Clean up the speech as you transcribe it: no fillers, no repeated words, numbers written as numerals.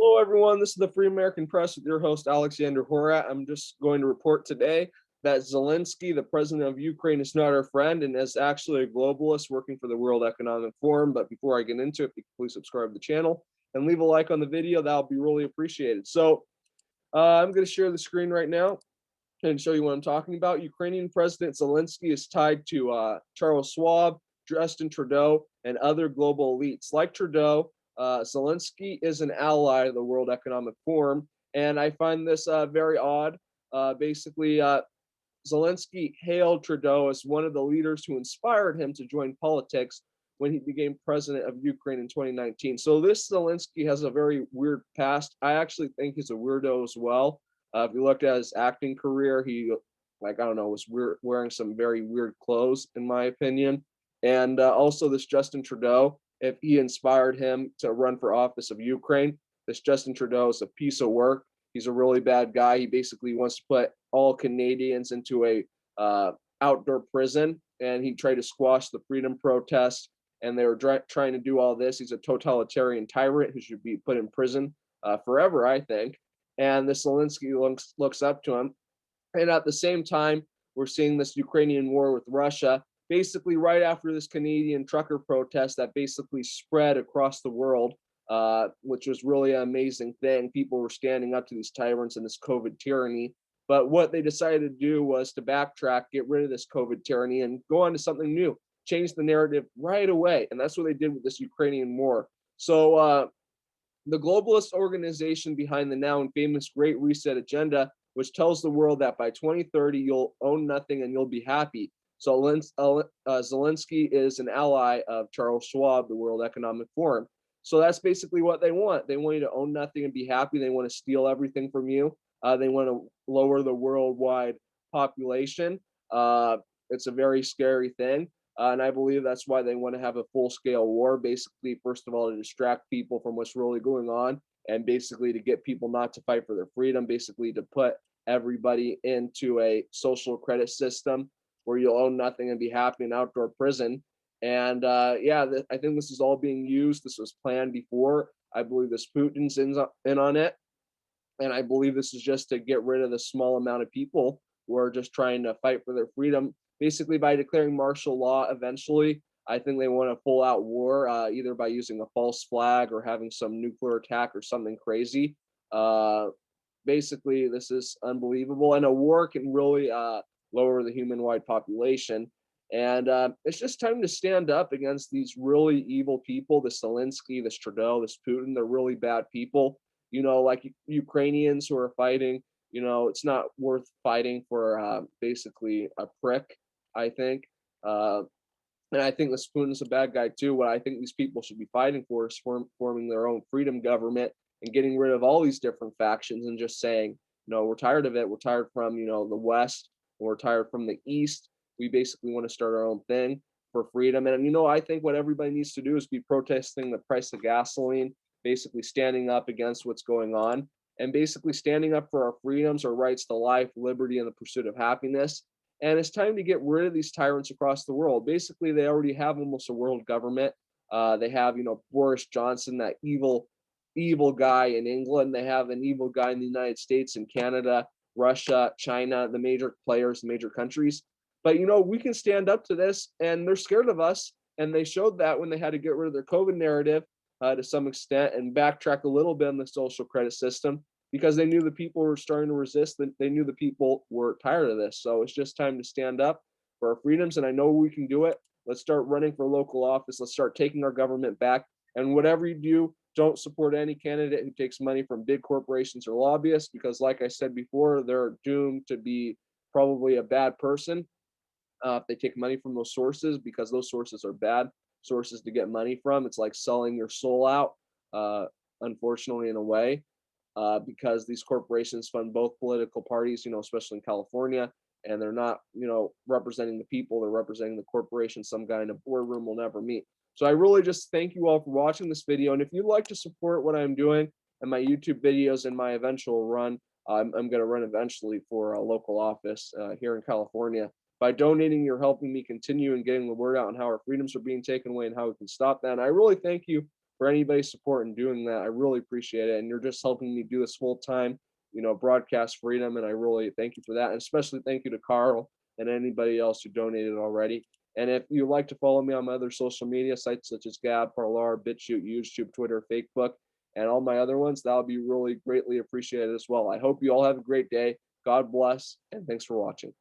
Hello, everyone. This is the Free American Press with your host, Alexander Horat. I'm just going to report today that Zelensky, the president of Ukraine, is not our friend and is actually a globalist working for the World Economic Forum. But before I get into it, please subscribe to the channel and leave a like on the video. That'll be really appreciated. I'm going to share the screen right now and show you what I'm talking about. Ukrainian President Zelensky is tied to Charles Schwab, Justin Trudeau, and other global elites. Like Trudeau, Zelensky is an ally of the World Economic Forum, and I find this very odd. Zelensky hailed Trudeau as one of the leaders who inspired him to join politics when he became president of Ukraine in 2019. So this Zelensky has a very weird past. I actually think he's a weirdo as well. If you looked at his acting career, he, like, I don't know, was wearing some very weird clothes, in my opinion. And also this Justin Trudeau, if he inspired him to run for office of Ukraine, this Justin Trudeau is a piece of work. He's a really bad guy. He basically wants to put all Canadians into a outdoor prison, and he tried to squash the freedom protests. And they were trying to do all this. He's a totalitarian tyrant who should be put in prison forever, I think. And this Zelensky looks up to him. And at the same time, we're seeing this Ukrainian war with Russia, basically right after this Canadian trucker protest that basically spread across the world, which was really an amazing thing. People were standing up to these tyrants and this COVID tyranny. But what they decided to do was to backtrack, get rid of this COVID tyranny, and go on to something new, change the narrative right away. And that's what they did with this Ukrainian war. So the globalist organization behind the now infamous Great Reset agenda, which tells the world that by 2030 you'll own nothing and you'll be happy. So Zelensky is an ally of Charles Schwab, the World Economic Forum. So that's basically what they want. They want you to own nothing and be happy. They want to steal everything from you. They want to lower the worldwide population. It's a very scary thing. And I believe that's why they want to have a full-scale war, basically, first of all, to distract people from what's really going on, and basically to get people not to fight for their freedom, basically to put everybody into a social credit system where you'll own nothing and be happy in outdoor prison. And I think this is all being used. This was planned before. I believe this Putin's in on it. And I believe this is just to get rid of the small amount of people who are just trying to fight for their freedom, basically by declaring martial law eventually. I think they want a full-out war, either by using a false flag or having some nuclear attack or something crazy. Basically, this is unbelievable, and a war can really lower the human-wide population. And it's just time to stand up against these really evil people, this Zelensky, this Trudeau, this Putin. They're really bad people. Like Ukrainians who are fighting, it's not worth fighting for basically a prick, I think. And I think this Putin's a bad guy too. What I think these people should be fighting for is forming their own freedom government and getting rid of all these different factions and just saying, no, we're tired of it. We're tired from, the West, and we're tired from the East. We basically want to start our own thing for freedom. And, I think what everybody needs to do is be protesting the price of gasoline, basically standing up against what's going on, and basically standing up for our freedoms, our rights to life, liberty, and the pursuit of happiness. And it's time to get rid of these tyrants across the world. Basically, they already have almost a world government. They have, Boris Johnson, that evil guy in England. They have an evil guy in the United States and Canada, Russia, China, the major players, the major countries. But, we can stand up to this, and they're scared of us. And they showed that when they had to get rid of their COVID narrative to some extent and backtrack a little bit on the social credit system, because they knew the people were starting to resist. They knew the people were tired of this. So it's just time to stand up for our freedoms. And I know we can do it. Let's start running for local office. Let's start taking our government back. And whatever you do, don't support any candidate who takes money from big corporations or lobbyists, because like I said before, they're doomed to be probably a bad person if they take money from those sources, because those sources are bad sources to get money from. It's like selling your soul out, unfortunately, in a way. Because these corporations fund both political parties, especially in California, and they're not, representing the people, they're representing the corporation. Some guy in a boardroom will never meet. So I really just thank you all for watching this video. And if you'd like to support what I'm doing and my YouTube videos and my eventual run, I'm going to run eventually for a local office here in California. By donating, you're helping me continue and getting the word out on how our freedoms are being taken away and how we can stop that. And I really thank you for anybody supporting doing that. I really appreciate it. And you're just helping me do this full time, broadcast freedom. And I really thank you for that. And especially thank you to Carl and anybody else who donated already. And if you'd like to follow me on my other social media sites such as Gab, Parler, BitChute, YouTube, Twitter, Facebook, and all my other ones, that'll be really greatly appreciated as well. I hope you all have a great day. God bless, and thanks for watching.